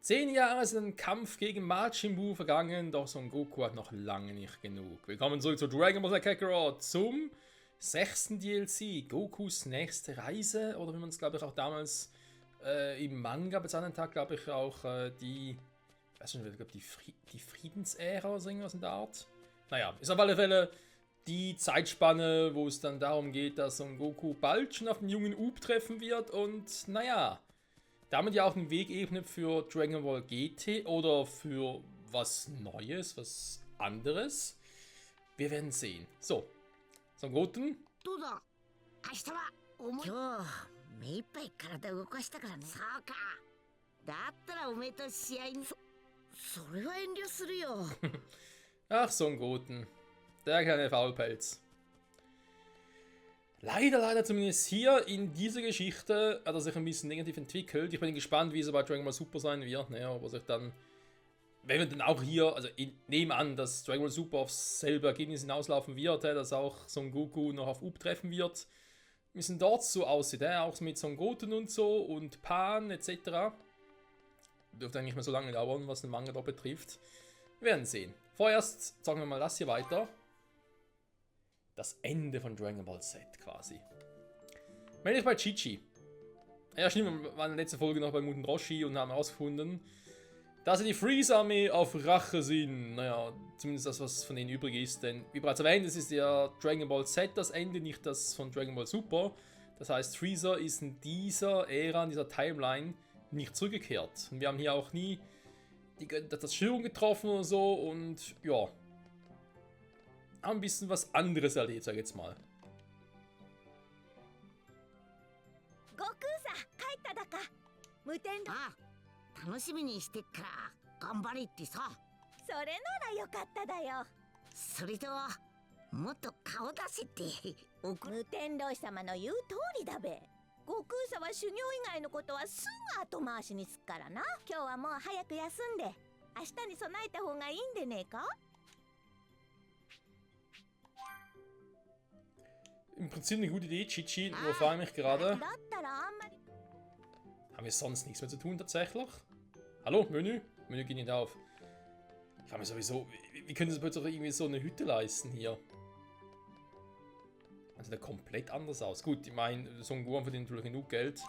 10 Jahre sind ein Kampf gegen Majin Buu vergangen, doch Son Goku hat noch lange nicht genug. Willkommen zurück zu Dragon Ball Z Kakarot zum 6. DLC, Gokus nächste Reise, oder wie man es, glaube ich, auch damals im Manga bezeichnet hat, glaube ich, auch die, ich weiß nicht, ich glaube, die Friedensära oder so irgendwas in der Art. Naja, ist auf alle Fälle die Zeitspanne, wo es dann darum geht, dass Son Goku bald schon auf den jungen Up treffen wird und, naja, damit ja auch einen Weg ebnet für Dragon Ball GT oder für was Neues, was anderes. Wir werden sehen. So, Son Goten. どうだ明日は今日目いっぱい体動かしたからね。そうか。だったらおめえと試合に。それは遠慮するよ。 Ach, Son Goten. Der kleine Faulpelz. Leider zumindest hier in dieser Geschichte hat er sich ein bisschen negativ entwickelt. Ich bin gespannt, wie es bei Dragon Ball Super sein wird. Naja, ob er sich dann, wenn wir dann auch hier, also ich nehme an, dass Dragon Ball Super aufs selbe Ergebnis hinauslaufen wird, dass auch Son Goku noch auf Up treffen wird. Wie es dort so aussieht, auch mit Son Goten und so und Pan etc. Dürfte eigentlich nicht mehr so lange dauern, was den Manga dort betrifft. Wir werden sehen. Vorerst sagen wir mal das hier weiter. Das Ende von Dragon Ball Z quasi. Melde ich bei Chi-Chi. Ja, stimmt, wir waren in der letzten Folge noch bei Muten Roshi und haben herausgefunden, dass sie die Freeze-Armee auf Rache sind. Naja, zumindest das, was von denen übrig ist. Denn, wie bereits erwähnt, es ist ja Dragon Ball Z das Ende, nicht das von Dragon Ball Super. Das heißt, Freezer ist in dieser Timeline nicht zurückgekehrt. Und wir haben hier auch nie das Schirm getroffen oder so und ja. Ein bisschen was anderes erlebt, sag ich jetzt mal. 悟空さん帰っただか無天堂。ああ、楽しみにしてっから頑張れってさ。それならよかっただよ。それともっと顔出せって無天老師様の言う通りだべ。悟空さんは修行以外のことはすぐ後回しにすっからな。今日はもう早く休んで明日に備えた方がいいんでねえか。 Im Prinzip eine gute Idee, Chi-Chi, nur frage ich mich gerade. だったらあんまり。 Haben wir sonst nichts mehr zu tun tatsächlich? Hallo, Menü? Menü geht nicht auf. Ich frage mich sowieso, wie können sie plötzlich irgendwie so eine Hütte leisten hier? Also der komplett anders aus. Gut, ich meine, Son Gohan verdient natürlich genug Geld.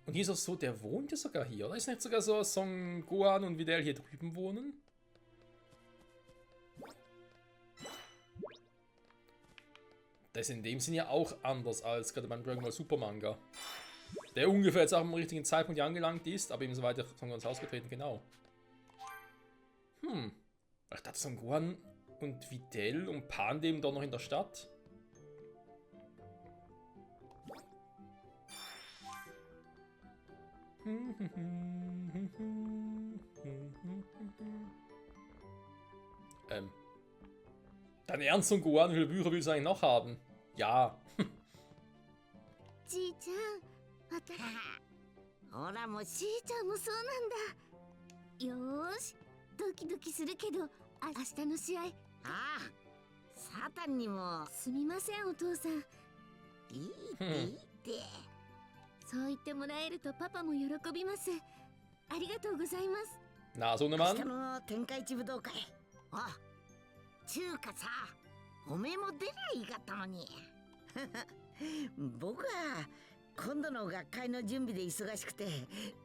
Und hier ist auch so, der wohnt ja sogar hier, oder? Ist nicht sogar so Son Gohan und Videl hier drüben wohnen? Das ist in dem Sinn ja auch anders als gerade beim Dragon Ball Super Manga. Der ungefähr jetzt auch am richtigen Zeitpunkt angelangt ist, aber eben so weiter von uns ausgetreten, genau. Ich dachte, Son Gohan und Videl und Pan leben doch noch in der Stadt. Dein Ernst, Son Gohan, wie viele Bücher willst du eigentlich noch haben? Ja. じいちゃん、また。ほらもうじいちゃんもそうなんだ。よーし、ドキドキするけど、明日の試合。ああ、サタンにもすみませんお父さん。いいっていいって。そう言ってもらえるとパパも喜びます。ありがとうございます。Na, so ne 明日 Mann. の天下一武道会。あ、中華さ、おめえも出りゃいいかったのに。僕は今度の学会の準備で忙しくて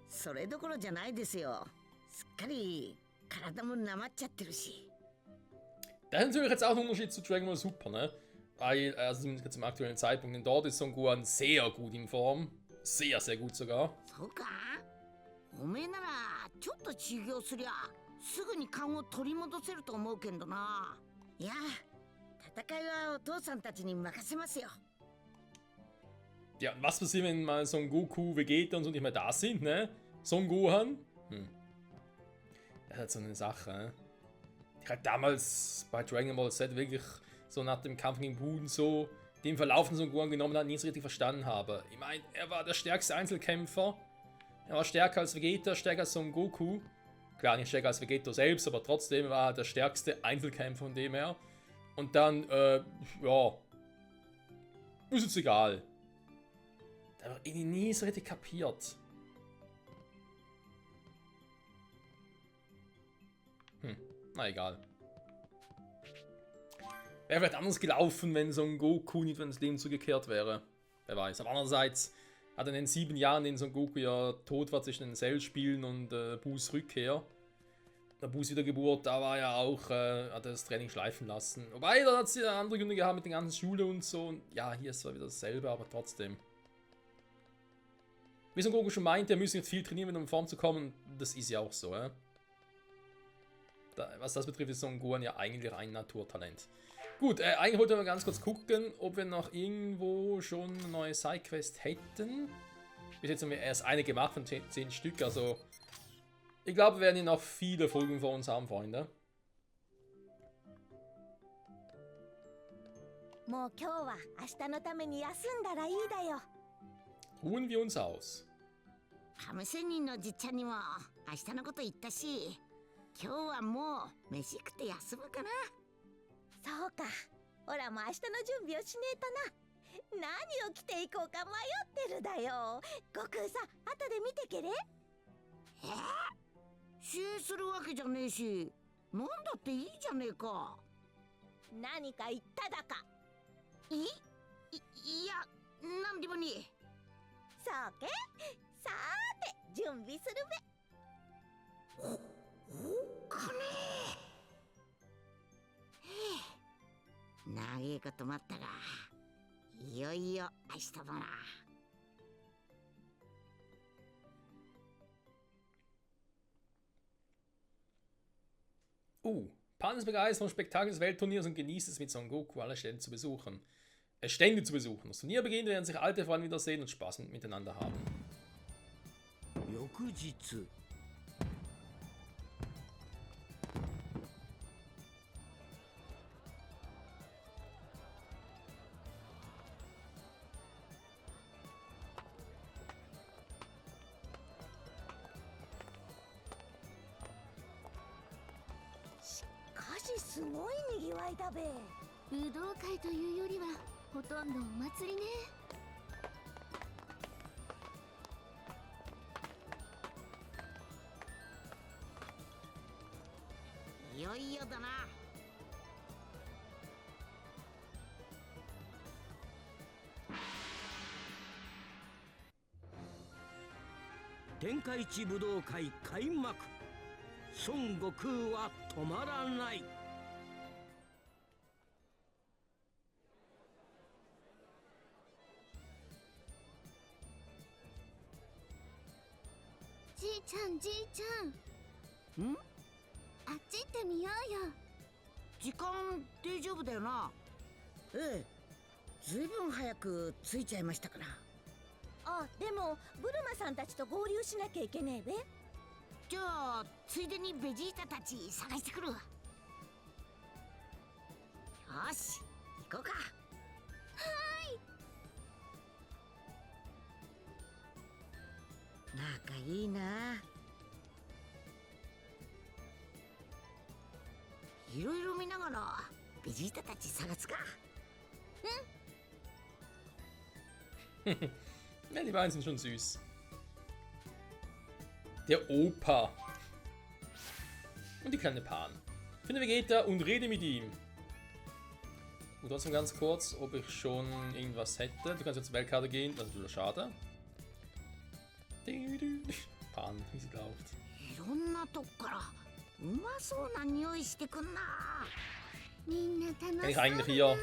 それどころじゃないですよ。すっかり体もなまっちゃってるし。 Das ist natürlich jetzt auch ein Unterschied zu Dragon Ball Super, ne? Weil, also zumindest zum aktuellen Zeitpunkt, denn dort ist Son Gohan sehr gut in Form. Sehr, sehr gut sogar. そうか、おめえならちょっと修行すりゃすぐに勘を取り戻せると思うけどな。いや、戦いはお父さんたちに任せますよ。 Ja, und was passiert, wenn mal Son Goku, Vegeta und so nicht mehr da sind, ne? Son Gohan? Das ist halt so eine Sache, ne? Ich hatte damals bei Dragon Ball Z wirklich so nach dem Kampf gegen Buu und so den Verlauf von Son Gohan genommen hat, nie so richtig verstanden habe. Ich meine, er war der stärkste Einzelkämpfer. Er war stärker als Vegeta, stärker als Son Goku. Klar, nicht stärker als Vegeta selbst, aber trotzdem war er der stärkste Einzelkämpfer von dem her. Und dann, ja, ist jetzt egal. Da habe ich irgendwie nie so richtig kapiert. Na egal. Wäre vielleicht anders gelaufen, wenn Son Goku nicht ins Leben zurückgekehrt wäre. Wer weiß. Aber andererseits hat er in den 7 Jahren, in denen Son Goku ja tot war zwischen den Cell-Spielen und Boos Rückkehr, der Boos Wiedergeburt, da war ja auch, hat er das Training schleifen lassen. Wobei, da hat es ja andere Gründe gehabt mit den ganzen Schule und so. Und ja, hier ist zwar wieder dasselbe, aber trotzdem. Wie Son Goku schon meinte, er müsse jetzt viel trainieren, um in Form zu kommen. Das ist ja auch so, ja. Was das betrifft, ist Son Gohan ja eigentlich ein Naturtalent. Gut, eigentlich wollten wir ganz kurz gucken, ob wir noch irgendwo schon eine neue Sidequest hätten. Bis jetzt haben wir erst eine gemacht von 10 Stück, also ich glaube, wir werden hier noch viele Folgen vor uns haben, Freunde. もう今日は明日のために休んだらいいだよ。 Ruhen wir uns aus. ハム仙人のじっちゃんにも明日のこと言ったし、今日はもう飯食って休むかな。そうか。オラも明日の準備をしねえとな。何を着ていこうか迷ってるだよ。悟空さん、後で見てけれ。支援するわけじゃねえし、なんだっていいじゃねえか。何か言っただか。いや、なんでもねえ。そうけ。さーて準備するべ。お金。長えこと待ったが、いよいよ明日だな。Pan ist begeistert vom Spektakel des Weltturniers und genießt es mit Son Goku alle Stände zu besuchen. Das Turnier beginnt, werden sich alte Freunde wiedersehen und Spaß miteinander haben. 翌日。しかしすごいにぎわいだべ。武道会というよりはほとんどお祭りね。いよいよだな。天下一武道会開幕。孫悟空は止まらない。じいちゃんじいちゃん。ん？あっち行ってみようよ。時間大丈夫だよな。ええ、ずいぶん早く着いちゃいましたから。あ、でもブルマさんたちと合流しなきゃいけねえべ。じゃあついでにベジータたち探してくるわ。よし、行こうか。仲いいな。いろいろ見ながらベジータたち探すか。Ja, die beiden sind schon süß. Der Opa. Und die kleine Pan. Finde Vegeta und rede mit ihm. Und trotzdem ganz kurz, ob ich schon irgendwas hätte. Du kannst jetzt zur Weltkarte gehen, das ist wieder schade. Pan, wie sie läuft. いろんなとこからうまそうな匂いしてくんな。みんな楽しそう Kann だ ich な。 eigentlich hier.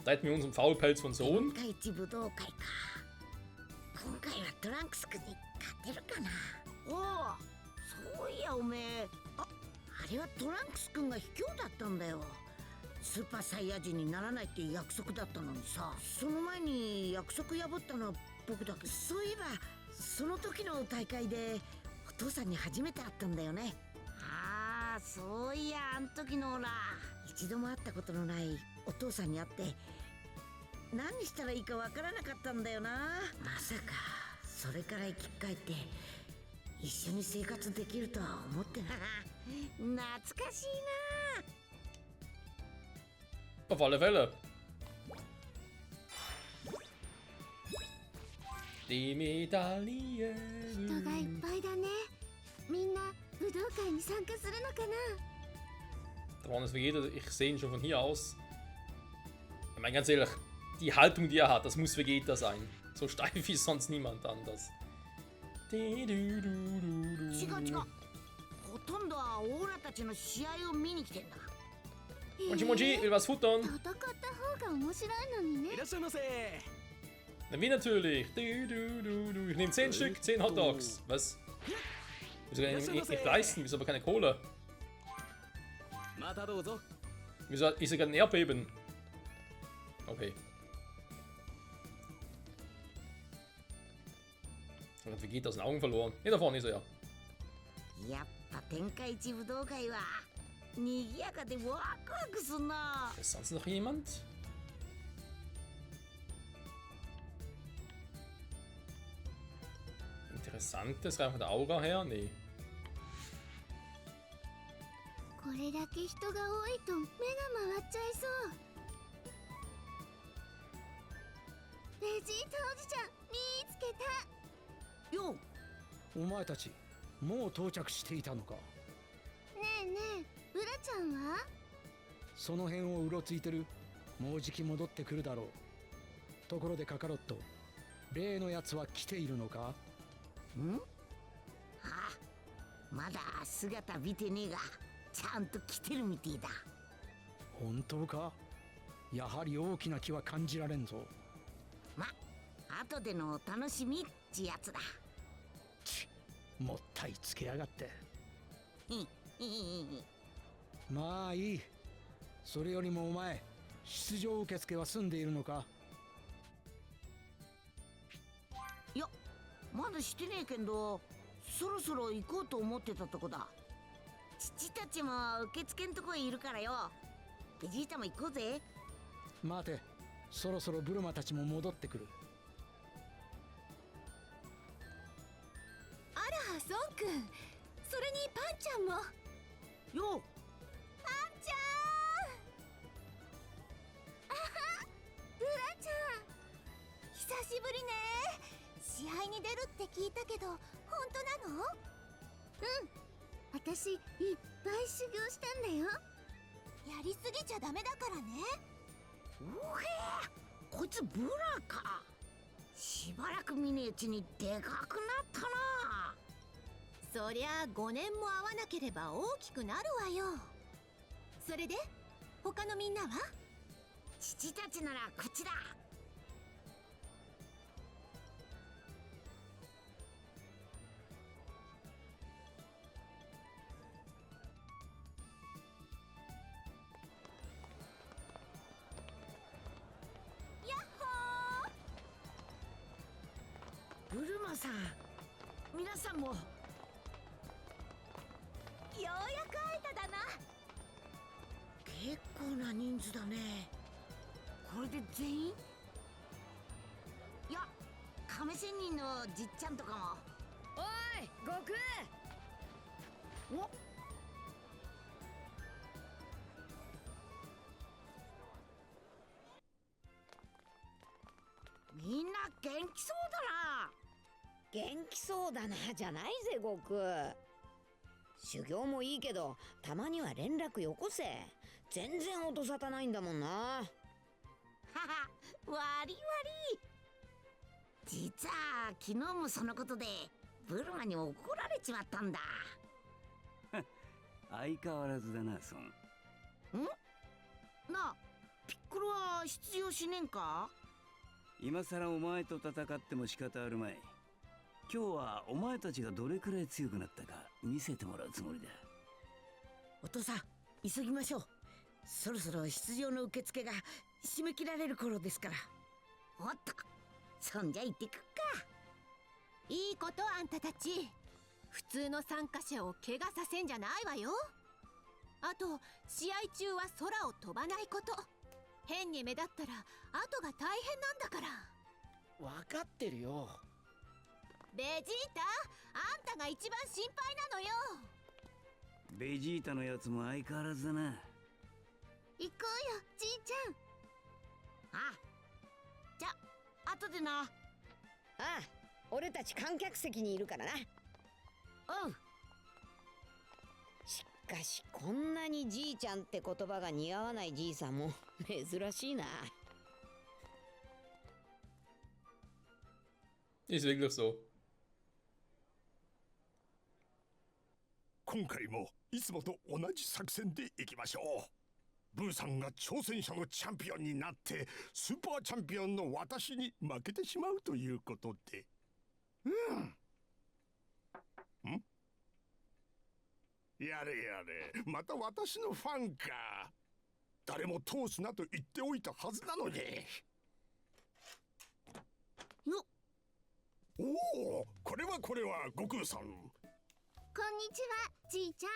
Da hätten wir unseren Faulpelz von Sohn. 天下一武道会か。今回はトランクス君に勝てるかな。おお、そういやおめえ。あれはトランクス君が卑怯だったんだよ。スーパーサイヤ人にならないって約束だったのにさ。その前に約束破ったのは僕だけど。そういえばその時の大会でお父さんに初めて会ったんだよね。ああ、そういやあん時のほら、一度も会ったことのないお父さんに会って何したらいいかわからなかったんだよな。まさかそれから生き返って一緒に生活できるとは思ってない。懐かしいな。Auf alle Fälle. Die Medaille. 人がいっぱいだね。みんな武道会に参加するのかな。 Da vorne ist Vegeta, ich sehe ihn schon von hier aus. Ich meine, ganz ehrlich, die Haltung, die er hat, das muss Vegeta sein. So steif ist sonst niemand anders. 違う違う。ほとんどはオーラたちの試合を見に来てんだ。 Mochi Mochi, will was futtern? 戦った方が面白いのにね。いらっしゃいませ。 Na, wie natürlich. Ich nehme 10 Stück, 10 Hotdogs. Was? Wieso kann ich nicht leisten? Wieso aber keine Kohle? またどうぞ。 Wieso ist sogar ein Erdbeben? Okay. Hat Vegeta aus den Augen verloren. Hier da vorne ist er ja. やっぱ天下一武道会は賑やかでワクワクすんな。 Ist sonst noch jemand? Interessantes, rein von der Aura her? Nee. これだけ人が多いと目が回っちゃいそう。ベジータおじちゃん見つけた。よお前たちもう到着していたのか。ねえねえ、ウラちゃんは？その辺をうろついてる。もうじき戻ってくるだろう。ところでカカロット、例のやつは来ているのか。ん？あ、まだ姿見てねえが、ちゃんと来てるみてえだ。本当か。やはり大きな気は感じられんぞ。ま、後でのお楽しみっちやつだ。もったいつけやがって。ひまあいい。それよりもお前、出場受付は済んでいるのか。いや、まだしてねえけど、そろそろ行こうと思ってたとこだ。父たちも受付んとこへいるからよ。ベジータも行こうぜ。待て、そろそろブルマたちも戻ってくる。あらソンくん、それにパンちゃんも。よパンちゃん。あは、ウラちゃん。久しぶりね。試合に出るって聞いたけど本当なの？うん、私いっぱい修行したんだよ。やりすぎちゃダメだからね。おへえ、こいつブラか。しばらく見ねえうちにでかくなったな。そりゃ5年も会わなければ大きくなるわよ。それで他のみんなは？父たちならこっちだ。ヤッホー。ブルマさん、皆さんも。ようやく会えただな。結構な人数だね。これで全員？いや、亀仙人のじっちゃんとかも。おい悟空。お、みんな元気そうだな。元気そうだなじゃないぜ悟空。修行もいいけどたまには連絡よこせ。全然音沙汰ないんだもんな。はは、わりわり。実は昨日もそのことでブルマに怒られちまったんだ。相変わらずだな、ソン。ん？なあ、ピッコロは出場しねんか？今さらお前と戦っても仕方あるまい。今日はお前たちがどれくらい強くなったか見せてもらうつもりだ。お父さん、急ぎましょう。そろそろ出場の受付が締め切られる頃ですから。おっと、そんじゃ行ってくっか。いいことあんたたち。普通の参加者を怪我させんじゃないわよ。あと試合中は空を飛ばないこと。変に目立ったら後が大変なんだから。わかってるよ。ベジータ、あんたが一番心配なのよ。ベジータのやつも相変わらずだな。行こうよじいちゃん。後でな。ああ、俺たち観客席にいるからな。おう。しかしこんなにじいちゃんって言葉が似合わないじいさんも珍しいな。 Ist wirklich so. 今回もいつもと同じ作戦でいきましょう。ブーさんが挑戦者のチャンピオンになってスーパーチャンピオンの私に負けてしまうということで。やれやれ、また私のファンか。誰も通すなと言っておいたはずなのに。よっ。おお、これは悟空さん。こんにちは、じいちゃん。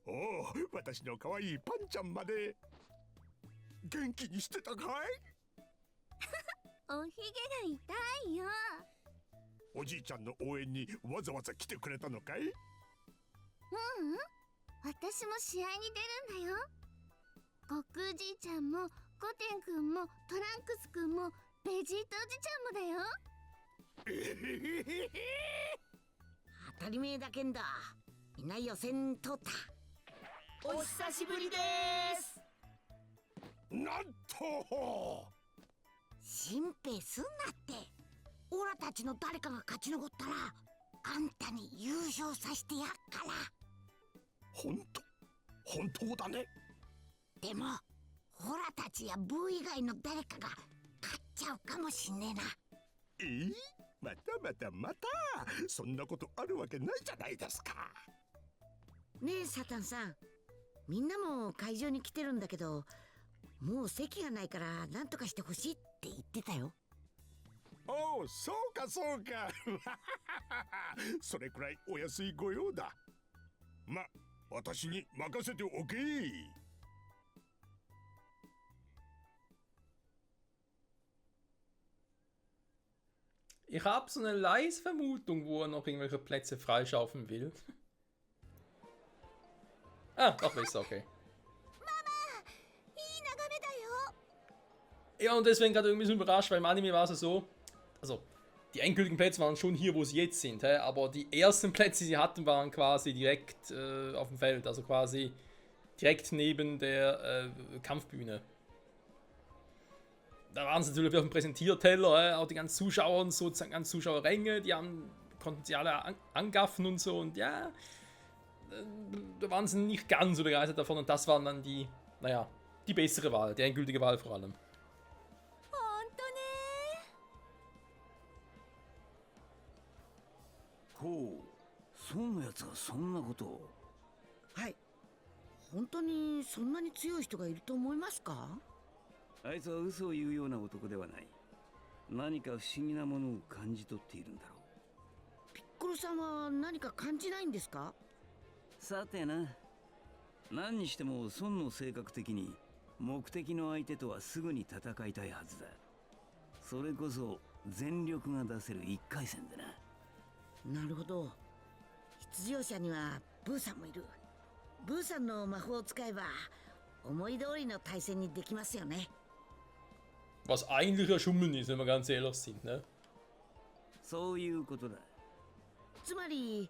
おお、私の可愛いパンちゃんまで。元気にしてたかい？おひげが痛いよ。おじいちゃんの応援にわざわざ来てくれたのかい？私も試合に出るんだよ。悟空じいちゃんもゴテンくんもトランクスくんもベジータおじちゃんもだよ。当たり前だけんだ。みんな予選通った。お久しぶりです。なんと心配すんなって。オラたちの誰かが勝ち残ったらあんたに優勝させてやっから。本当だね。でもオラたちやブー以外の誰かが勝っちゃうかもしんねえな。またそんなことあるわけないじゃないですか。ねえサタンさん、みんなも会場に来てるんだけど、もう席がないから何とかしてほしいって言ってたよ。おお、そうかそれくらいお安いご用だ。ま、私に任せておけ。Ich habe so eine leise Vermutung, wo er noch irgendwelche Plätze freischaufeln will. Doch besser, okay. Ja, und deswegen gerade irgendwie so überrascht, weil im Anime war es so, also die endgültigen Plätze waren schon hier, wo sie jetzt sind, aber die ersten Plätze, die sie hatten, waren quasi direkt auf dem Feld, also quasi direkt neben der Kampfbühne. Da waren sie natürlich auf dem Präsentierteller, auch die ganzen Zuschauer und so, die ganzen Zuschauerränge, konnten sie alle angaffen und so, und ja, da waren sie nicht ganz so begeistert davon, und das waren dann die, naja, die bessere Wahl, die endgültige Wahl vor allem. ほう、孫のやつがそんなことを。はい。本当にそんなに強い人がいると思いますか？あいつは嘘を言うような男ではない。何か不思議なものを感じ取っているんだろう。ピッコロさんは何か感じないんですか？さてな。何にしても孫の性格的に目的の相手とはすぐに戦いたいはずだ。それこそ全力が出せる一回戦でな。なるほど。出場者にはブーさんもいる。ブーさんの魔法を使えば思い通りの対戦にできますよね。Was eigentlich ja Schummeln ist, wenn wir ganz ehrlich sind, ne? そういうことだ。つまり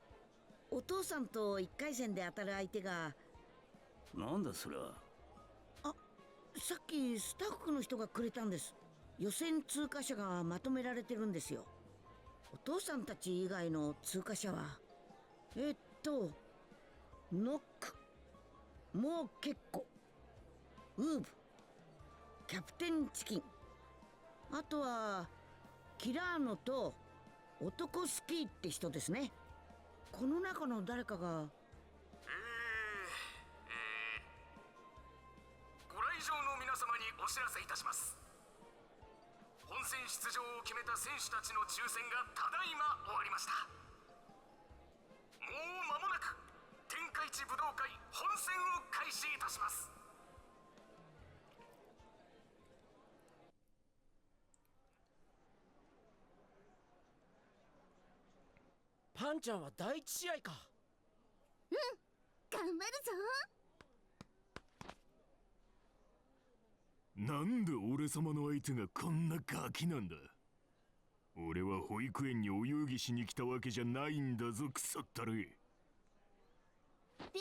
お父さんと一回戦で当たる相手が。なんだそれは。さっきスタッフの人がくれたんです。予選通過者がまとめられてるんですよ。お父さんたち以外の通過者はノック、もう結構、ウーブ、キャプテンチキン、あとはキラーノと男スキーって人ですね。この中の誰かが。ご来場の皆様にお知らせいたします。本戦出場を決めた選手たちの抽選がただいま終わりました。もう間もなく天下一武道会本戦を開始いたします。パンちゃんは第一試合か。頑張るぞ。なんで俺様の相手がこんなガキなんだ。俺は保育園にお遊戯しに来たわけじゃないんだぞ、腐ったれ。ピ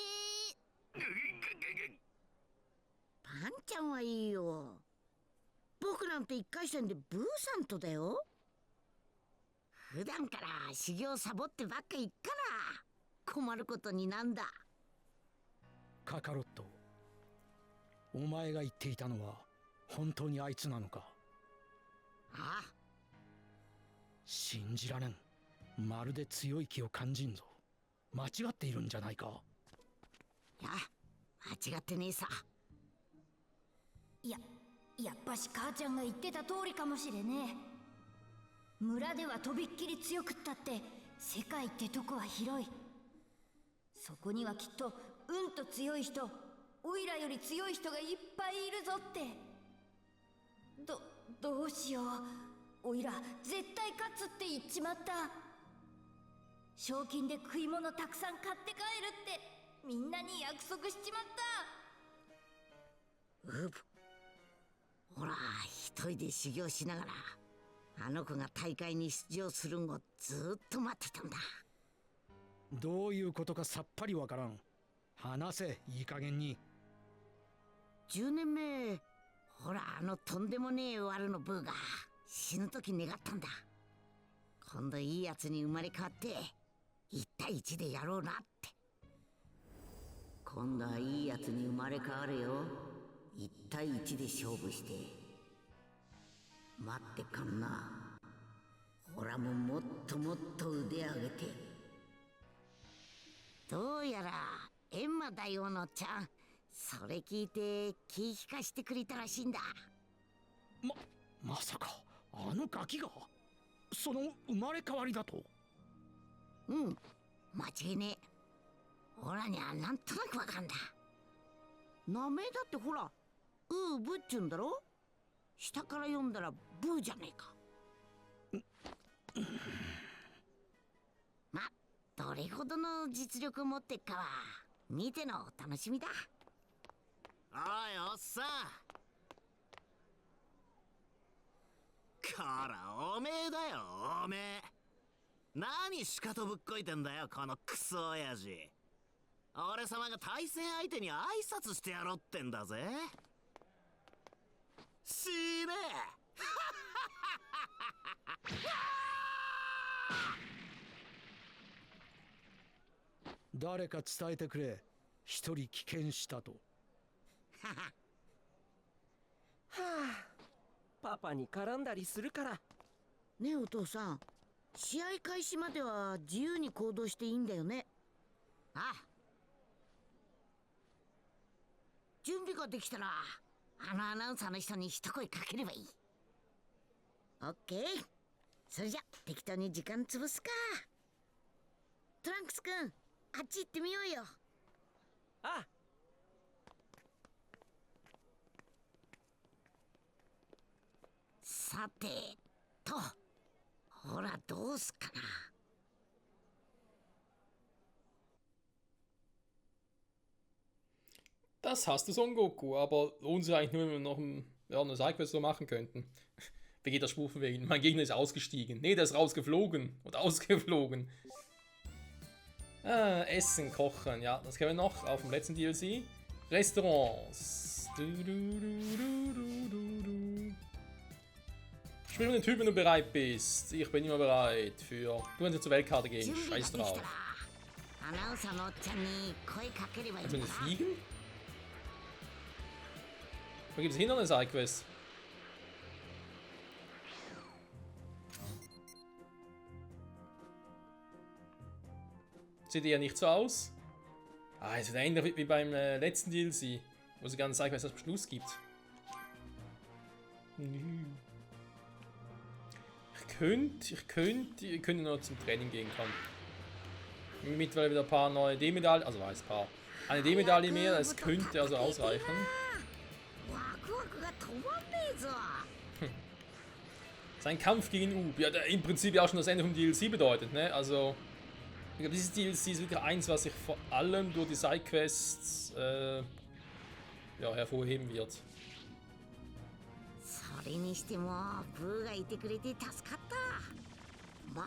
パンちゃんはいいよ。僕なんて一回戦でブーさんとだよ。普段から修行サボってばっか行っから困ることになんだ。カカロット、お前が言っていたのは本当にあいつなのか？ああ、信じられん。まるで強い気を感じんぞ。間違っているんじゃないか？いや、間違ってねえさ。やっぱし母ちゃんが言ってた通りかもしれねえ。村ではとびっきり強くったって世界ってとこは広い。そこにはきっとうんと強い人、オイラより強い人がいっぱいいるぞって。どうしよう。オイラ絶対勝つって言っちまった。賞金で食い物たくさん買って帰るってみんなに約束しちまった。うぶ、ほら一人で修行しながらあの子が大会に出場するんをずっと待ってたんだ。どういうことかさっぱりわからん。話せ、いい加減に。10年前、ほらあのとんでもねえワルのブーが死ぬ時願ったんだ。今度いいやつに生まれ変わって1対1でやろうなって。今度はいいやつに生まれ変わるよ。1対1で勝負して待ってかんな。ほらもっともっと腕上げて。どうやら閻魔大王のちゃん、それ聞いて気引かしてくれたらしいんだ。まさかあのガキがその生まれ変わりだと？うん、間違いねえ。オラにはなんとなくわかんだ。名前だってほらウーブっちゅうんだろ。下から読んだらブーじゃねえか。ま、どれほどの実力を持ってっかは見てのお楽しみだ。おいおっさん、こらおめえだよおめえ。何しかとぶっこいてんだよこのクソ親父。俺様が対戦相手に挨拶してやろうってんだぜ。死ね誰か伝えてくれ。一人棄権したと。はあ、パパに絡んだりするから。ねえお父さん、試合開始までは自由に行動していいんだよね。ああ、準備ができたらあのアナウンサーの人に一声かければいい。オッケー、それじゃ適当に時間潰すか。トランクス君、あっち行ってみようよ。ああ、さてと、ほらどうすっかな。Das hast du, Son Goku, aber lohnt sich eigentlich nur, wenn wir noch eine Sidequest so machen könnten. Wie geht der Spruch von wegen? Mein Gegner ist ausgestiegen. Nee, der ist rausgeflogen. Oder ausgeflogen. Essen, kochen. Ja, das können wir noch auf dem letzten DLC. Restaurants. Sprich mit dem Typ, wenn du bereit bist. Ich bin immer bereit für... Du kannst ja zur Weltkarte gehen. Scheiß drauf. Können wir fliegen? Wo gibt es hinter eine Sidequest? Sieht ja nicht so aus. Ah, es ist ähnlich wie beim letzten DLC, wo es sogar eine Sidequest am Schluss gibt. Ich könnte noch zum Training gehen kommen. Mittlerweile wieder ein paar neue D-Medaillen, also ein paar. Eine D-Medaille mehr, das könnte also ausreichen. Sein Kampf gegen Ub, ja, der im Prinzip ja auch schon das Ende vom DLC bedeutet, ne? Also, ich glaube, dieses DLC ist wirklich eins, was sich vor allem durch die Sidequests ja, hervorheben wird. それにしてもブーがいてくれて助かった。So,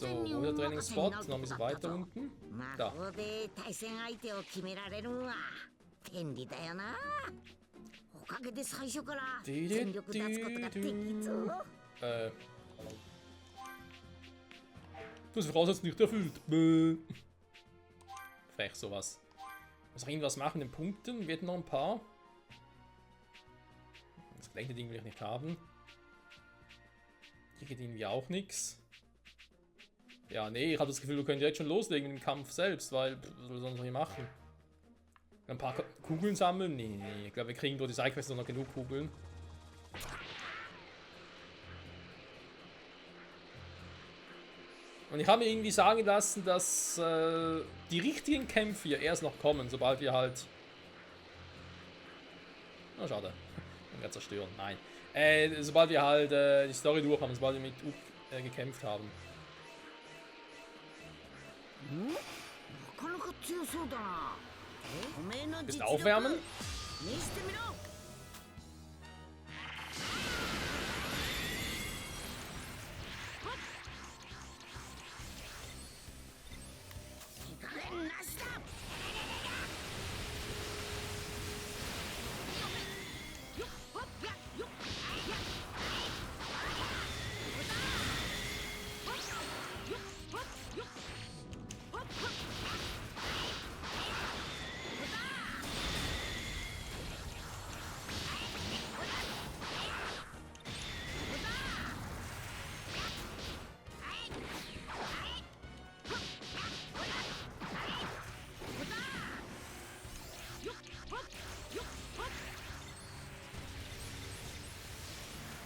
wo ist der Trainingsspot? Noch ein bisschen weiter unten. 魔 Da. 法で対戦相手を決められるんは便利だよな。おかげで最初から全力出すことができそう。 Das Voraussetzung nicht erfüllt. Bäh. Vielleicht sowas. Muss auch irgendwas machen in den Punkten. Wir hätten noch ein paar. Das gleiche Ding will ich nicht haben. Hier geht irgendwie auch nichts. Ja, nee, ich habe das Gefühl, wir können direkt schon loslegen mit dem Kampf selbst, weil, was soll sonst noch hier machen? Ein paar Kugeln sammeln? Nee, nee, ich glaube, wir kriegen durch die Sidequests noch genug Kugeln. Und ich habe mir irgendwie sagen lassen, dass die richtigen Kämpfe hier erst noch kommen, sobald wir halt... Oh, schade. Ich kann zerstören. Nein. Sobald wir halt die Story durch haben, sobald wir mit Uk gekämpft haben. Bisschen aufwärmen.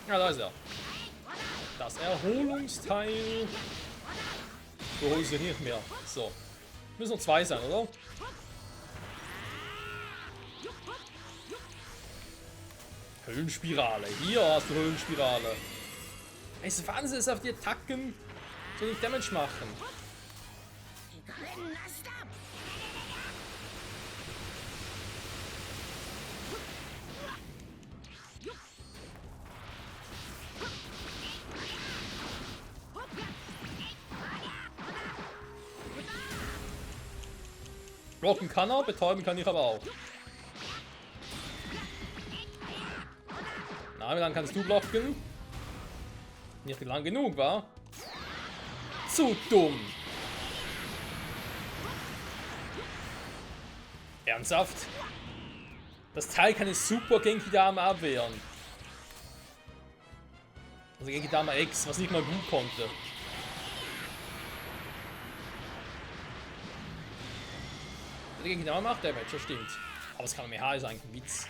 Ja, da ist er. Das Erholungsteil. Du holst ihn nicht mehr. So. Müssen noch 2 sein, oder? Höllenspirale. Hier hast du Höllenspirale. Es ist Wahnsinn, dass auf die Attacken so nicht Damage machen. Blocken kann er, betäuben kann ich aber auch. Na, wie lange kannst du blocken? Nicht lang genug, wa? Zu dumm! Ernsthaft? Das Teil kann es super Genki-Dama abwehren. Also Genki-Dama X, was nicht mal gut konnte. Der Gegner macht Damage, das stimmt. Aber es kann mehr ist eigentlich ein Witz.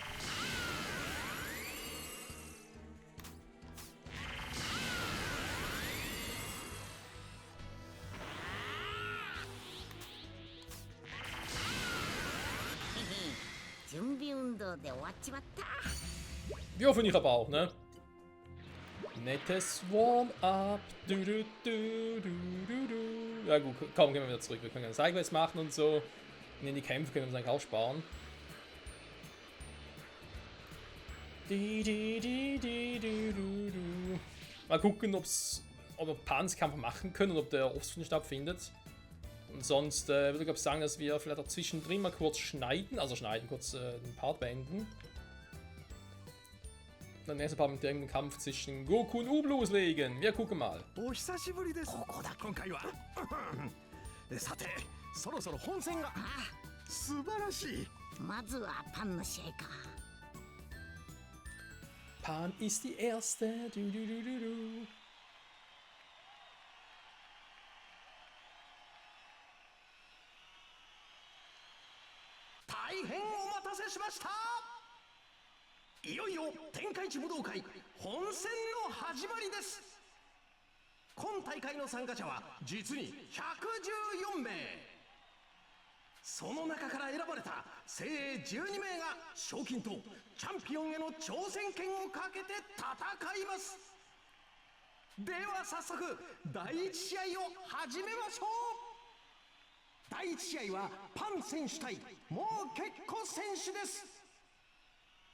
Wir hoffen ich aber auch, ne? Nettes Warm-up. Ja gut, kaum gehen wir wieder zurück. Wir können Sideways machen und so. Und in die Kämpfe können wir uns eigentlich auch sparen. Mal gucken, ob wir Panzerkampf machen können und ob der oft stattfindet. Und sonst würde ich glaube sagen, dass wir vielleicht auch zwischendrin mal kurz schneiden, kurz den Part beenden. Dann nächste Part mit dem Kampf zwischen Goku und U loslegen. Wir gucken mal. さて、そろそろ本戦が。素晴らしい。まずはパンの試合か。Pan ist die erste. Du. 大変お待たせしました。いよいよ天下一武道会本戦の始まりです。今大会の参加者は実に114名。その中から選ばれた精鋭12名が賞金とチャンピオンへの挑戦権をかけて戦います。では早速第1試合を始めましょう。第1試合はパン選手対もう結構選手です。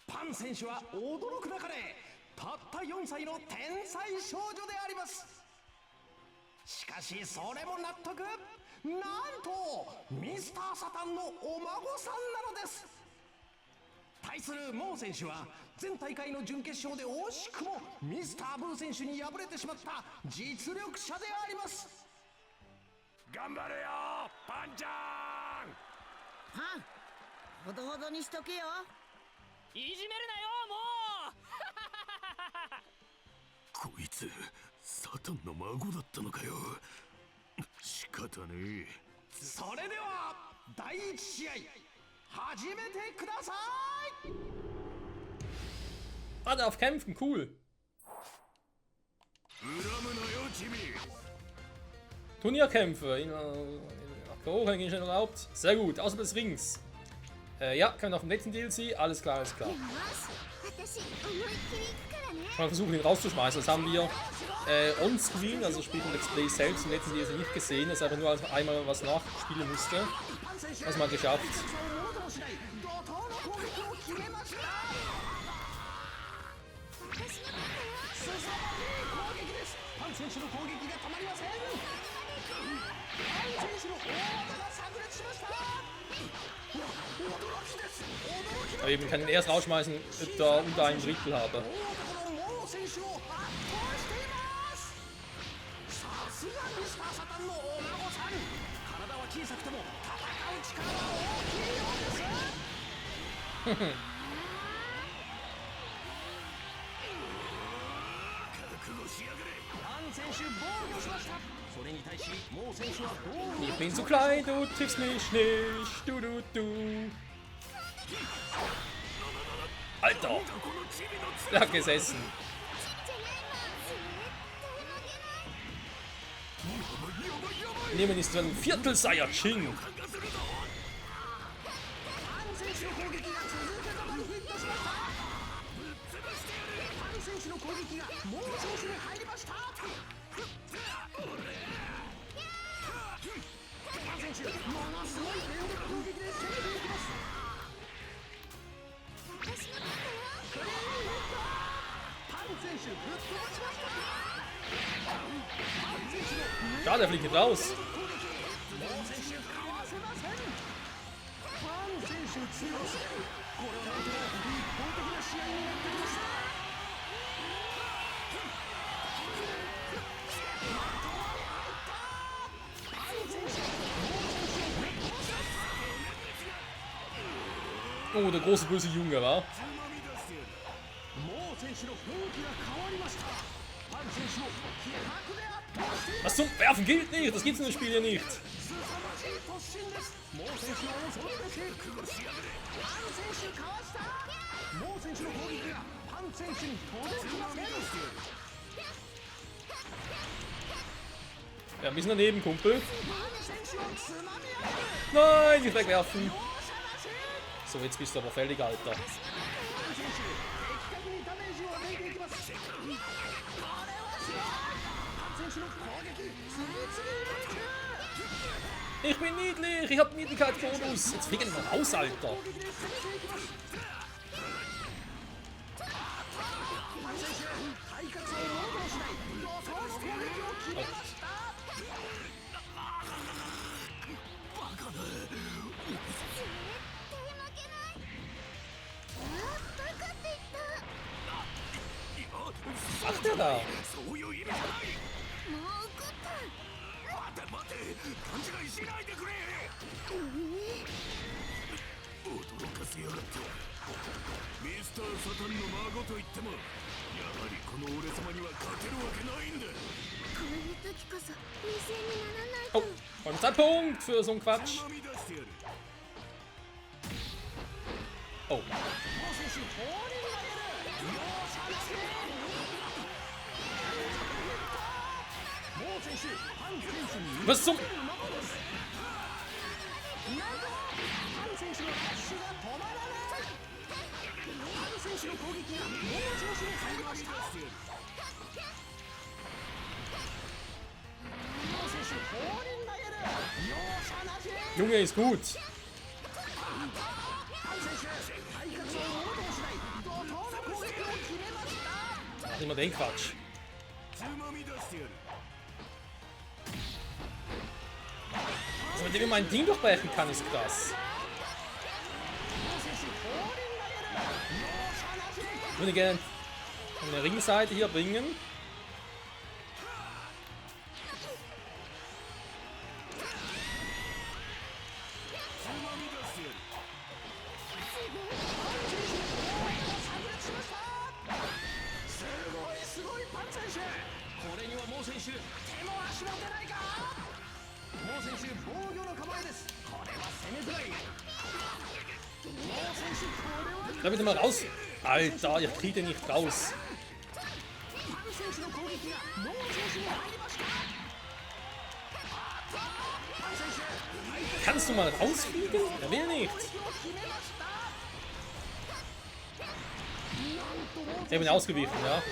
パン選手は驚く中でたった4歳の天才少女であります。しかしそれも納得。なんとミスターサタンのお孫さんなのです。対するモー選手は前大会の準決勝で惜しくもミスターブー選手に敗れてしまった実力者であります。頑張れよパンちゃん。はん、ほどほどにしとけよ。いじめるなよもう。こいつサタンの孫だったのかよ。仕方ねえ。それでは第一試合始めてください。Ah, darf kämpfen, cool. Turnierkämpfe in Kochen ist schon erlaubt. Sehr gut, außer des Rings. Ja, können wir auf dem letzten DLC. Alles klar, alles klar. Mal versuchen, ihn rauszuschmeißen. Das haben wir on-screen, also sprich im Let's Play selbst, im letzten DLC nicht gesehen. Das ist aber nur als einmal was nachspielen musste. Das mal geschafft. Aber eben kann ihn erst rausschmeißen, da unter einem Drittel habe. Ich bin zu klein, du triffst mich nicht. Du. Alter! Der hat gesessen. Nehmen ist ein Viertel Saiyajin. Ja, der fliegt nicht raus. Oh, der große böse Junge, wa? Was zum Werfen gilt nicht, das gibt's in dem Spiel ja nicht. Ja, ein bisschen daneben, Kumpel. Nein, nicht wegwerfen. So, jetzt bist du aber fällig, Alter. Ich bin niedlich, ich hab Niedlichkeitsbonus. Jetzt fliegen wir raus, Alter. Was macht der da? Oh, und Zeitpunkt für so einen Quatsch. Oh. Was zum... Junge ist gut. Mach immer den Quatsch. Also mit dem ich mein Ding durchbrechen kann, ist krass. Ich würde gerne eine Ringseite hier bringen. Da bitte mal raus. Alter, ich kriege den nicht raus. Kannst du mal rausfliegen? Er will nicht. Ich bin ausgewichen, ja.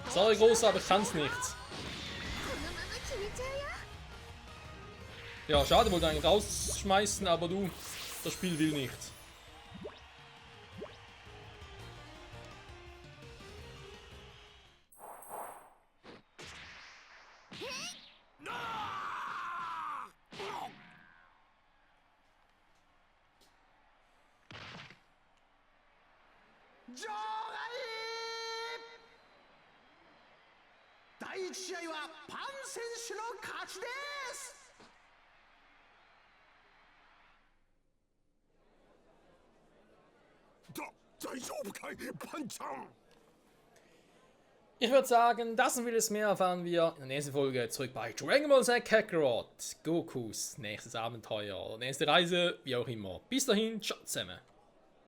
Sorry, Großer, aber ich kann's nicht. Ja, schade, wollte eigentlich rausschmeißen, aber du, das Spiel will nicht. Ich würde sagen, das und vieles mehr erfahren wir in der nächsten Folge zurück bei Dragon Ball Z Kakarot, Gokus nächstes Abenteuer oder nächste Reise, wie auch immer. Bis dahin, ciao zusammen.